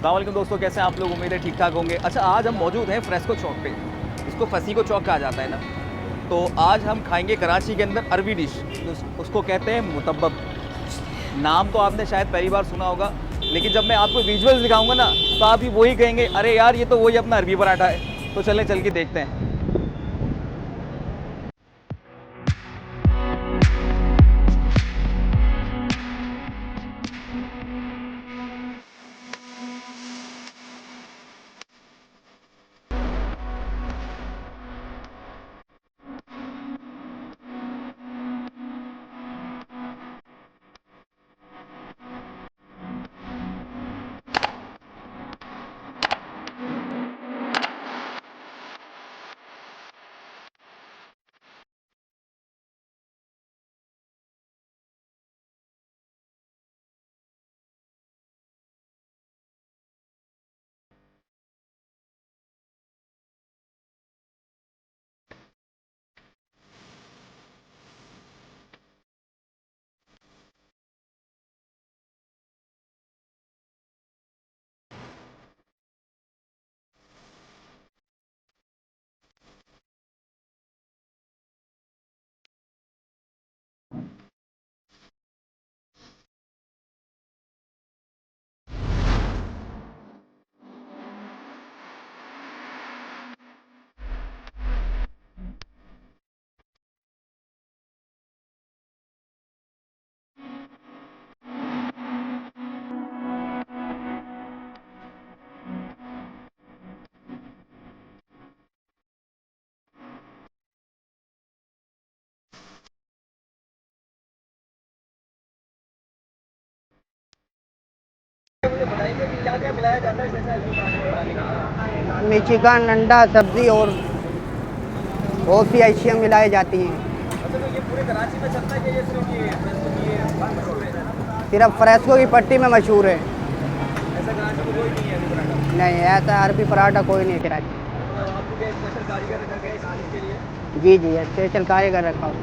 अस्सलाम वालेकुम दोस्तों, कैसे हैं आप लोग? उम्मीद है ठीक ठाक होंगे। अच्छा, आज हम मौजूद हैं फ्रेस्को चौक पे। इसको फसीको चौक कहा जाता है ना। तो आज हम खाएंगे कराची के अंदर अरबी डिश, उसको कहते हैं मुतब्बब। नाम तो आपने शायद पहली बार सुना होगा, लेकिन जब मैं आपको विजुअल्स दिखाऊंगा ना तो आप भी वही कहेंगे, अरे यार ये तो वही अपना अरबी पराठा है। तो चलें, चल के देखते हैं। क्या क्या मिलाया जाता है में चिकन, अंडा, सब्जी और बहुत सी अशिया मिलाई जाती हैं। अच्छा, तो ये पूरे कराची में चलता है कि ये सिर्फ ये मशहूर है? सिर्फ फ्रेस्को की पट्टी में मशहूर है। ऐसा कराची में कोई नहीं है अरबी पराठा? नहीं, ऐसा अरबी पराठा कोई नहीं है कराची। तो आपको क्या स्पेशल कारीगर रखा गया इस चीज़ के लिए? जी जी, स्पेशल कारीगर रखा हो।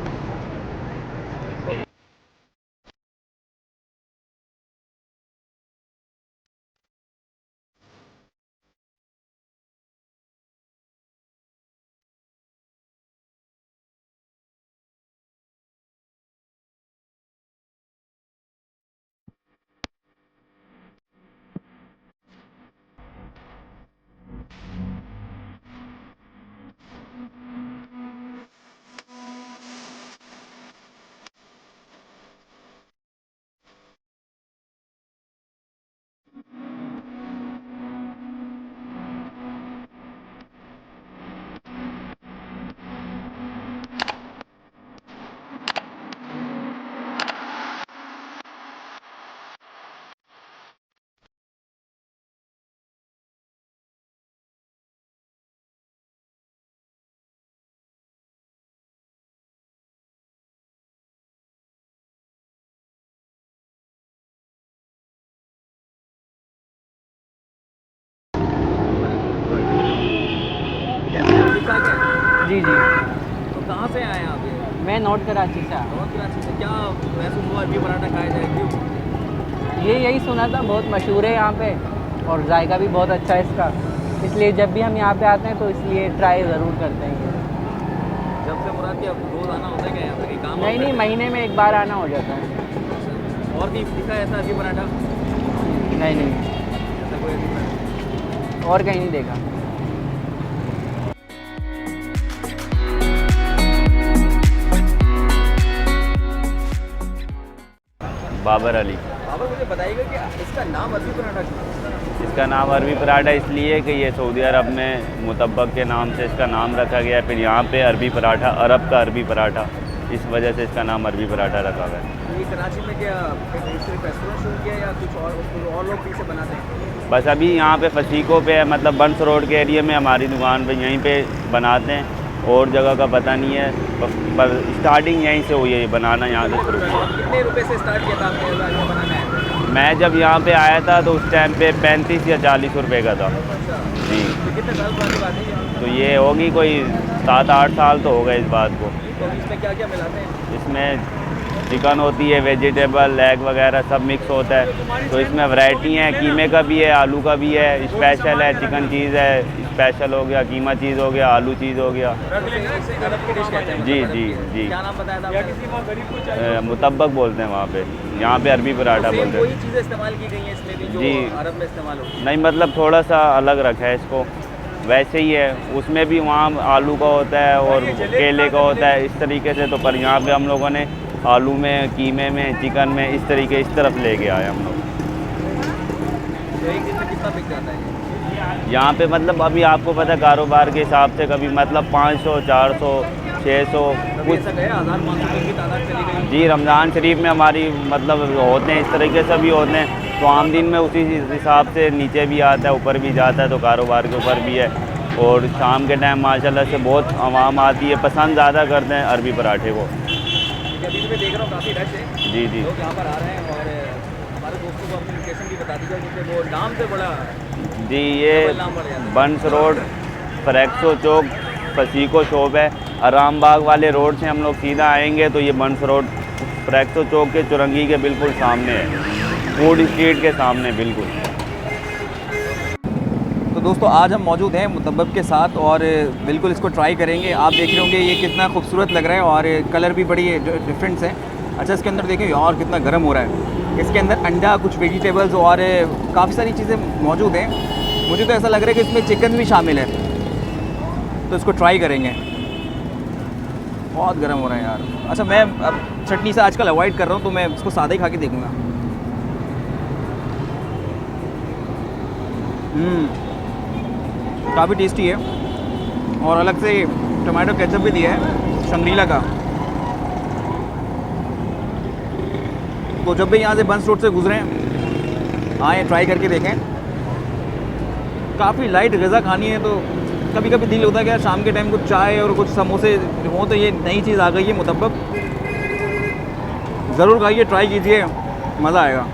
जी जी, तो कहाँ से आए आप? मैं नॉर्थ कराची से आया। और कराची से क्या महसूस हुआ अरबी पराठा खाया जाए, क्यों? यही सुना था, बहुत मशहूर है यहाँ पे और जायका भी बहुत अच्छा है इसका, इसलिए जब भी हम यहाँ पे आते हैं तो इसलिए ट्राई ज़रूर करते हैं। जब से मुराद क्या रोज़ आना होता है क्या यहाँ पे? काम नहीं नहीं, महीने में एक बार आना हो जाता है। और भी दिखा है ऐसा अरबी पराठा? नहीं नहीं, ऐसा कोई अरबी पराठा? और कहीं नहीं देखा। बाबर अली। बाबर, मुझे बताइएगा कि इसका नाम अरबी पराठा क्यों है? इसका नाम अरबी पराठा इसलिए कि ये सऊदी अरब में मुतब्बक के नाम से इसका नाम रखा गया है। फिर यहाँ पे अरबी पराठा, अरब का अरबी पराठा, इस वजह से इसका नाम अरबी पराठा रखा गया है। ये कराची में क्या सिर्फ रेस्टोरेंट शुरू किया या कुछ और लोग भी इसे बनाते हैं? बस अभी यहाँ पे फसीको पे है, मतलब बंस रोड के एरिया में हमारी दुकान पे यहीं पे बनाते हैं, और जगह का पता नहीं है, पर स्टार्टिंग यहीं से हुई है, ये बनाना यहाँ से शुरू किया। कितने रुपए से स्टार्ट किया था आपने बनाना है? मैं जब यहाँ पे आया था तो उस टाइम पे 35 या 40 रुपए का था जी। तो कितने साल पुरानी बात है? तो ये होगी कोई 7-8 साल तो हो गए इस बात को। तो इसमें क्या क्या मिलाते हैं? इसमें चिकन होती है, वेजिटेबल, लेग वगैरह सब मिक्स होता है। तो इसमें वैरायटी हैं, कीमे का भी है, आलू का भी है, स्पेशल है, चिकन चीज़ है, स्पेशल हो गया, कीमा चीज़ हो गया, आलू चीज़ हो गया। अरब की डिश कहते हैं। जी जी जी। क्या नाम बताया था आपने? मुतब्बक बोलते हैं वहाँ पे, यहाँ पे अरबी पराठा बोलते वही हैं। चीज़ें इस्तेमाल की गई हैं इसमें भी जो जी। अरब में इस्तेमाल होती है। नहीं मतलब थोड़ा सा अलग रखा है इसको, वैसे ही है, उसमें भी वहाँ आलू का होता है और केले का होता है इस तरीके से। तो पर यहाँ पे हम लोगों ने आलू में, कीमे में, चिकन में इस तरीके इस तरफ लेके आए हम लोग। तो एक दिन में कितना बिक जाता है? यहाँ पे मतलब अभी आपको पता है कारोबार के हिसाब से कभी मतलब 500, 400, 600 कभी कुछ। ऐसा गया 1000-500 की तादाद चली गई? जी, रमज़ान शरीफ में हमारी मतलब होते हैं इस तरीके से भी होते हैं। तो आम दिन में उसी हिसाब से नीचे भी आता है, ऊपर भी जाता है, तो कारोबार के ऊपर भी है। और शाम के टाइम माशाल्लाह से बहुत आवाम आती है, पसंद ज़्यादा करते हैं अरबी पराठे को। अभी मैं देख रहा हूँ काफ़ी रश है, जी जी लोग यहाँ पर आ रहे हैं। और हमारे दोस्तों को अपनी लोकेशन भी बता दीजिए, क्योंकि वो नाम से बड़ा जी, ये नाम बढ़ जाता है। बंस रोड, फ्रैक्सो चौक, फसीको शॉप है। आराम बाग वाले रोड से हम लोग सीधा आएंगे तो ये बंस रोड फ्रैक्सो चौक के चुरंगी के बिल्कुल सामने है, फूड स्ट्रीट के सामने बिल्कुल। तो दोस्तों आज हम मौजूद हैं मुतब्बक के साथ और बिल्कुल इसको ट्राई करेंगे। आप देख रहे होंगे ये कितना खूबसूरत लग रहा है और कलर भी बड़ी डिफरेंस है। अच्छा, इसके अंदर देखें यार कितना गर्म हो रहा है। इसके अंदर अंडा, कुछ वेजिटेबल्स और काफ़ी सारी चीज़ें मौजूद हैं। मुझे तो ऐसा लग रहा है कि इसमें चिकन भी शामिल है, तो इसको ट्राई करेंगे। बहुत गर्म हो रहा है यार। अच्छा, मैं अब चटनी से आजकल अवॉइड कर रहा हूँ, तो मैं इसको सादा ही खा के देखूँगा। काफ़ी टेस्टी है और अलग से टमाटो केचप भी दिया है शंग्रीला का। तो जब भी यहाँ से बंस रोड से गुजरें आएँ, ट्राई करके देखें। काफ़ी लाइट ग़िज़ा खानी है तो कभी कभी दिल होता है कि यार शाम के टाइम कुछ चाय और कुछ समोसे हो, तो ये नई चीज़ आ गई है मुतब्बक। ज़रूर खाइए, ट्राई कीजिए, मज़ा आएगा।